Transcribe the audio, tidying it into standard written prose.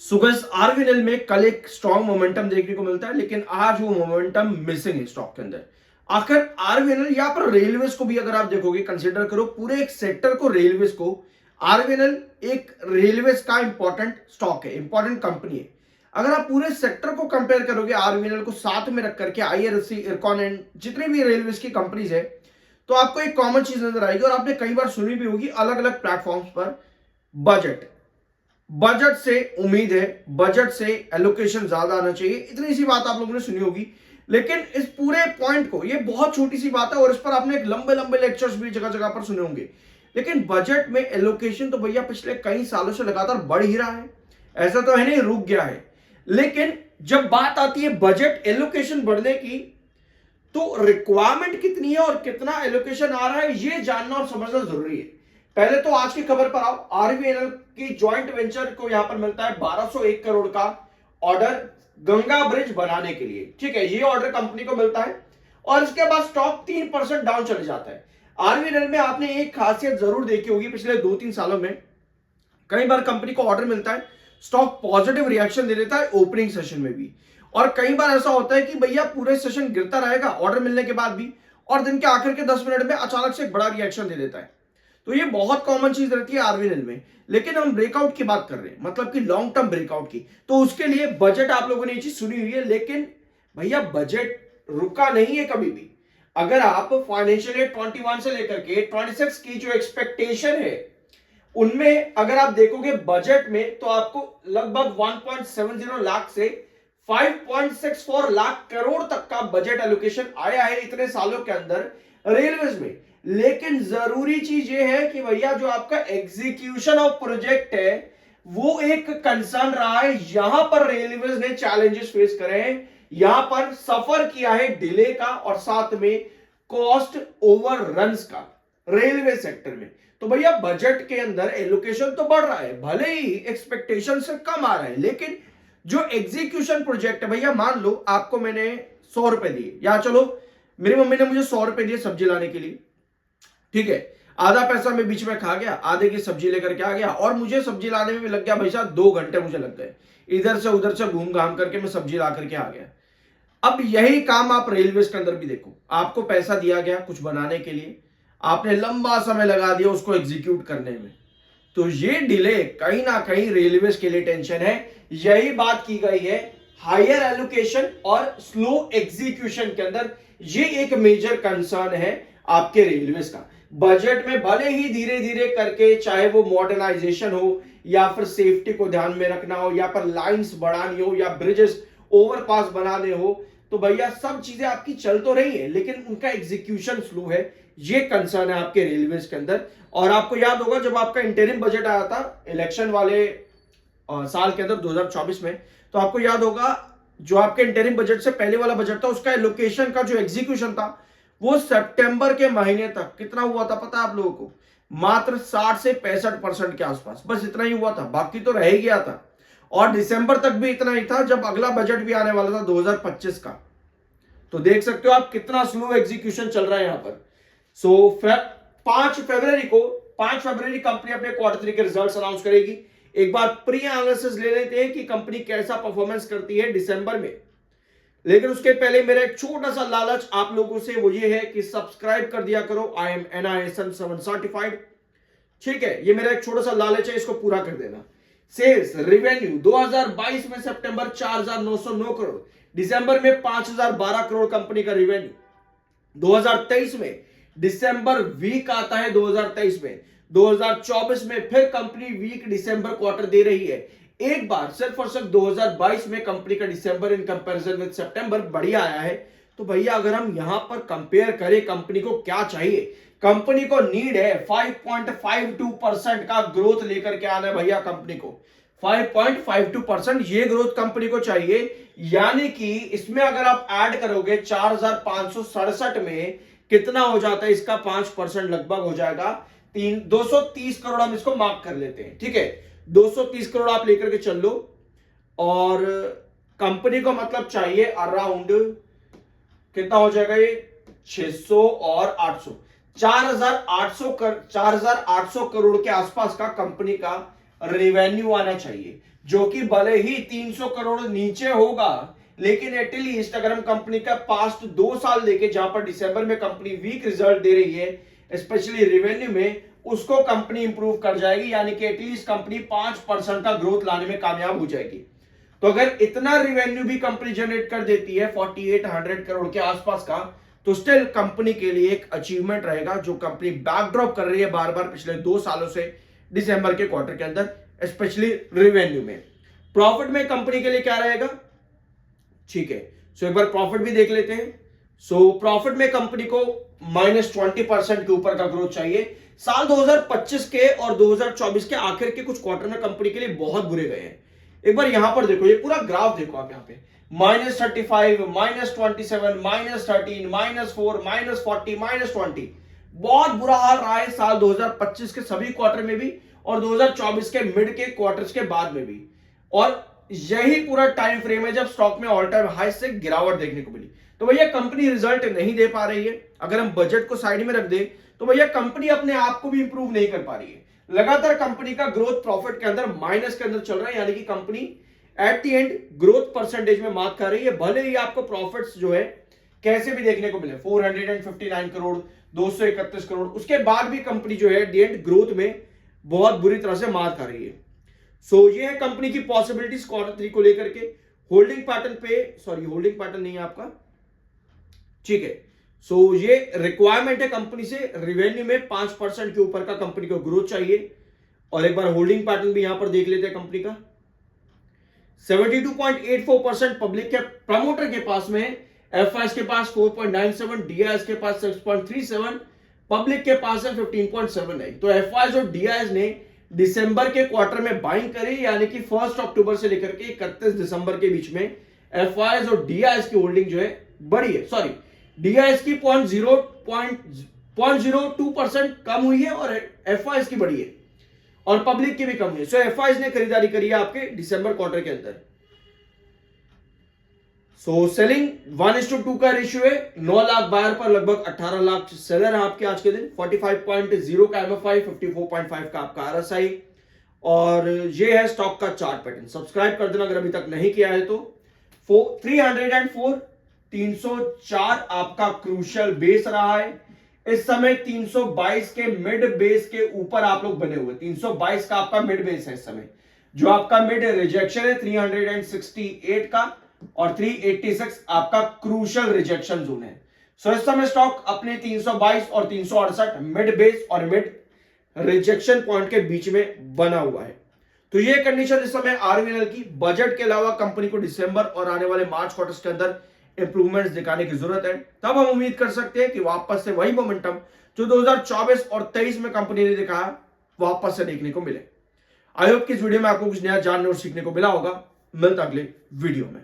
सुगस RVNL में कल एक स्ट्रॉन्ग मोमेंटम देखने को मिलता है, लेकिन आज वो मोमेंटम मिसिंग है स्टॉक के अंदर। आखिर आरवीएनएल यहाँ पर रेलवेज को भी अगर आप देखोगे, कंसीडर करो पूरे एक सेक्टर को, रेलवेज को। आरवीएनएल एक रेलवेज का इंपॉर्टेंट स्टॉक है, इंपॉर्टेंट कंपनी है। अगर आप पूरे सेक्टर को कंपेयर करोगे, आरवीएनएल को साथ में रख करके आईआरएससी, इरकॉन एंड जितनी भी रेलवेज की कंपनीज है, तो आपको एक कॉमन चीज नजर आएगी और आपने कई बार सुनी भी होगी अलग अलग प्लेटफॉर्म्स पर। बजट बजट से उम्मीद है, बजट से एलोकेशन ज्यादा आना चाहिए, इतनी सी बात आप लोगों ने सुनी होगी। लेकिन इस पूरे पॉइंट को, ये बहुत छोटी सी बात है और इस पर आपने एक लंबे लंबे लेक्चर्स भी जगह जगह पर सुने होंगे। लेकिन बजट में एलोकेशन तो भैया पिछले कई सालों से लगातार बढ़ ही रहा है, ऐसा तो है नहीं रुक गया है। लेकिन जब बात आती है बजट एलोकेशन बढ़ने की, तो रिक्वायरमेंट कितनी है और कितना एलोकेशन आ रहा है, ये जानना और समझना जरूरी है। पहले तो आज की खबर पर आओ। आरवीएनएल की जॉइंट वेंचर को यहां पर मिलता है 1201 करोड़ का ऑर्डर गंगा ब्रिज बनाने के लिए। ठीक है, ये ऑर्डर कंपनी को मिलता है और इसके बाद स्टॉक 3% डाउन चले जाता है। आरवीएनएल में आपने एक खासियत जरूर देखी होगी, पिछले 2-3 सालों में कई बार कंपनी को ऑर्डर मिलता है, स्टॉक पॉजिटिव रिएक्शन दे देता है ओपनिंग सेशन में भी, और कई बार ऐसा होता है कि भैया पूरे सेशन गिरता रहेगा ऑर्डर मिलने के बाद भी, और दिन के आखिर के 10 मिनट में अचानक से एक बड़ा रिएक्शन दे देता है। तो ये बहुत कॉमन चीज रहती है आरवीएनएल में। लेकिन हम ब्रेकआउट की बात कर रहे हैं, मतलब कि लॉन्ग टर्म ब्रेकआउट की, तो उसके लिए बजट आप लोगों ने ये चीज सुनी हुई है। लेकिन भैया बजट रुका नहीं है कभी भी। अगर आप फाइनेंशियल ईयर 21 से लेकर के 26 की जो एक्सपेक्टेशन है, उनमें अगर आप देखोगे बजट में, तो आपको लगभग 1.70 लाख से 5.64 लाख करोड़ तक का बजट एलोकेशन आया है इतने सालों के अंदर रेलवेज में। लेकिन जरूरी चीज ये है कि भैया जो आपका एग्जीक्यूशन ऑफ प्रोजेक्ट है, वो एक कंसर्न रहा है। यहां पर रेलवेज ने चैलेंजेस फेस करे हैं, यहां पर सफर किया है डिले का और साथ में कॉस्ट ओवररन्स का रेलवे सेक्टर में। तो भैया बजट के अंदर एलोकेशन तो बढ़ रहा है, भले ही एक्सपेक्टेशन से कम आ रहा है, लेकिन जो एग्जीक्यूशन प्रोजेक्ट है, भैया मान लो आपको मैंने 100 रुपए दिए, या चलो मेरी मम्मी ने मुझे 100 रुपए दिए सब्जी लाने के लिए। ठीक है, आधा पैसा मैं बीच में खा गया, आधे की सब्जी लेकर के आ गया, और मुझे सब्जी लाने में भी लग गया भाई साहब 2 घंटे मुझे लग गए, इधर से उधर से घूम घाम करके मैं सब्जी ला करके आ गया। अब यही काम आप रेलवे के अंदर भी देखो, आपको पैसा दिया गया कुछ बनाने के लिए, आपने लंबा समय लगा दिया उसको एग्जीक्यूट करने में, तो ये डिले कहीं ना कहीं रेलवे के लिए टेंशन है। यही बात की गई है हायर एलोकेशन और स्लो एग्जीक्यूशन के अंदर, ये एक मेजर कंसर्न है आपके रेलवेज का। बजट में भले ही धीरे धीरे करके, चाहे वो मॉडर्नाइजेशन हो या फिर सेफ्टी को ध्यान में रखना हो या फिर लाइंस बढ़ानी हो या ब्रिजेस ओवरपास बनाने हो, तो भैया सब चीजें आपकी चल तो रही है, लेकिन उनका एग्जीक्यूशन स्लो है। ये कंसर्न है आपके रेलवेज के अंदर। और आपको याद होगा जब आपका इंटरिम बजट आया था इलेक्शन वाले साल के अंदर 2024 में, तो आपको याद होगा जो आपके इंटरिम बजट से पहले वाला बजट था, उसका एलोकेशन का जो एग्जीक्यूशन था, वो सितंबर के महीने तक कितना हुआ था पता है आप लोगों को? मात्र 60 से 65% के आसपास, बस इतना ही हुआ था, बाकी तो रह ही गया था। और दिसंबर तक भी इतना ही था जब अगला बजट भी आने वाला था 2025 का। तो देख सकते हो आप कितना स्लो एग्जीक्यूशन चल रहा है यहां पर। सो 5 फरवरी को 5 फरवरी कंपनी अपने क्वार्टर 3 के रिजल्ट्स अनाउंस करेगी। एक बार प्री एनालिसिस ले लेते हैं कि कंपनी कैसा परफॉर्मेंस करती है दिसंबर में। लेकिन उसके पहले मेरा एक छोटा सा लालच आप लोगों से, वो ये है कि सब्सक्राइब कर दिया करो। I am NISM 7 certified. ठीक है, ये मेरा एक छोटा सा लालच है, इसको पूरा कर देना। सेल्स रेवेन्यू 2022 में सितंबर 4,909 करोड़, दिसंबर में 5,012 करोड़ कंपनी का रेवेन्यू। 2023 में दिसंबर वीक आता है, 2023 में 2024 में फिर कंपनी वीक दिसंबर क्वार्टर दे रही है। एक बार सिर्फ और सिर्फ 2022 में कंपनी का दिसंबर इन कंपैरिजन विद सितंबर बढ़िया आया है। तो भैया अगर हम यहां पर कंपेयर करें, कंपनी को क्या चाहिए? कंपनी को नीड है 5.52% का ग्रोथ लेकर के आना है भैया कंपनी को। 5.52% ये ग्रोथ कंपनी को चाहिए, यानी कि इसमें अगर आप ऐड करोगे 4,567 में कितना हो जाता है इसका? 5% लगभग हो जाएगा। 230 करोड़ हम इसको मार्क कर लेते हैं। ठीक है, 230 करोड़ आप लेकर के चल लो, और कंपनी को मतलब चाहिए अराउंड कितना हो जाएगा ये? 600 और 800, 4,800 करोड़ के आसपास का कंपनी का रेवेन्यू आना चाहिए। जो कि भले ही 300 करोड़ नीचे होगा, लेकिन एटलीस्ट अगर हम कंपनी का पास्ट 2 साल देखे, जहां पर दिसंबर में कंपनी वीक रिजल्ट दे रही है स्पेशली रेवेन्यू में, उसको कंपनी इंप्रूव कर जाएगी, यानी कि एटलीस्ट कंपनी 5% का ग्रोथ लाने में कामयाब हो जाएगी। तो अगर इतना रेवेन्यू भी कंपनी जनरेट कर देती है 4800 करोड़ के आसपास का, तो स्टिल कंपनी के लिए एक अचीवमेंट रहेगा, जो कंपनी बैकड्रॉप कर रही है बार बार पिछले 2 सालों से दिसंबर के क्वार्टर के अंदर, स्पेशली रेवेन्यू में। प्रॉफिट में कंपनी के लिए क्या रहेगा, ठीक है, सो एक बार प्रॉफिट भी देख लेते हैं। सो प्रॉफिट में कंपनी को -20% के ऊपर का ग्रोथ चाहिए। साल 2025 के और 2024 के आखिर के कुछ क्वार्टर में कंपनी के लिए बहुत बुरे गए हैं। एक बार यहां पर देखो, ये पूरा ग्राफ देखो आप, यहां पे -35, -27, -13, -4, -40, -20, बहुत बुरा हाल रहा है साल 2025 के सभी क्वार्टर में भी और 2024 के मिड के क्वार्टर्स के बाद में भी। और यही पूरा टाइम फ्रेम है जब स्टॉक में ऑल टाइम हाई से गिरावट देखने को मिली। तो भैया कंपनी रिजल्ट नहीं दे पा रही है। अगर हम बजट को साइड में रख दें तो भैया कंपनी अपने आप को भी इंप्रूव नहीं कर पा रही है। लगातार कंपनी का ग्रोथ प्रॉफिट के अंदर माइनस के अंदर चल रहा है, यानी कि company at the end growth percentage में मात खा रही है। भले ही आपको प्रॉफिट्स जो है कैसे भी देखने को मिले 459 करोड़, 231 करोड़, उसके बाद भी कंपनी जो है एट द एंड ग्रोथ में बहुत बुरी तरह से मात खा रही है। सो ये है कंपनी की पॉसिबिलिटीज क्वार्टर 3 को लेकर के। होल्डिंग पैटर्न पे, सॉरी होल्डिंग पैटर्न नहीं है आपका, ठीक है। सो ये रिक्वायरमेंट है कंपनी से, रेवेन्यू में 5% के ऊपर का कंपनी को ग्रोथ चाहिए। और एक बार होल्डिंग पैटर्न भी यहां पर देख लेते हैं कंपनी का। 72.84% पब्लिक के प्रमोटर के पास में है, एफआईएस के पास 4.97, डीआईएस के पास 6.37, पब्लिक के पास है 15.79। तो एफआईएस और डीआईएस ने दिसंबर के क्वार्टर में बाइंग करी, यानी कि 1 अक्टूबर से लेकर के 31 दिसंबर के बीच में एफआईएस और डीआईएस की होल्डिंग जो है बढ़ी है। सॉरी, डीआईएस की 0.02% कम हुई है और एफआईएस की बढ़ी है और पब्लिक की भी कम हुई है। सो एफआईएस ने खरीदारी करी है आपके दिसंबर क्वार्टर के अंदर। सो सेलिंग 1:2 का रेशियो है। 9 लाख बायर पर लगभग 18 लाख सेलर है आपके आज के दिन। 45.0 का एमएफआई, 54.5 का आपका आरएसआई। और ये है स्टॉक का चार्ट पैटर्न। सब्सक्राइब कर देना अगर अभी तक नहीं किया है तो। 304, 304 आपका क्रूशियल बेस रहा है। इस समय 322 के मिड बेस के ऊपर आप लोग बने हुए। 322 का आपका मिड बेस है इस समय। जो आपका मिड रिजेक्शन है 368 का और 386 आपका क्रूशियल रिजेक्शन जोन है। सो इस समय स्टॉक अपने 322 और 368 मिड बेस और मिड रिजेक्शन पॉइंट के बीच में बना हुआ है। तो ये कंडीशन इस समय आरवीएनएल की। बजट के अलावा कंपनी को दिसंबर और आने वाले मार्च क्वार्टर्स के अंदर इंप्रूवमेंट्स दिखाने की जरूरत है। तब हम उम्मीद कर सकते हैं कि वापस से वही मोमेंटम जो 2024 और 23 में कंपनी ने दिखाया वापस से देखने को मिले। आई होप कि इस वीडियो में आपको कुछ नया जानने और सीखने को मिला होगा। मिलता अगले वीडियो में।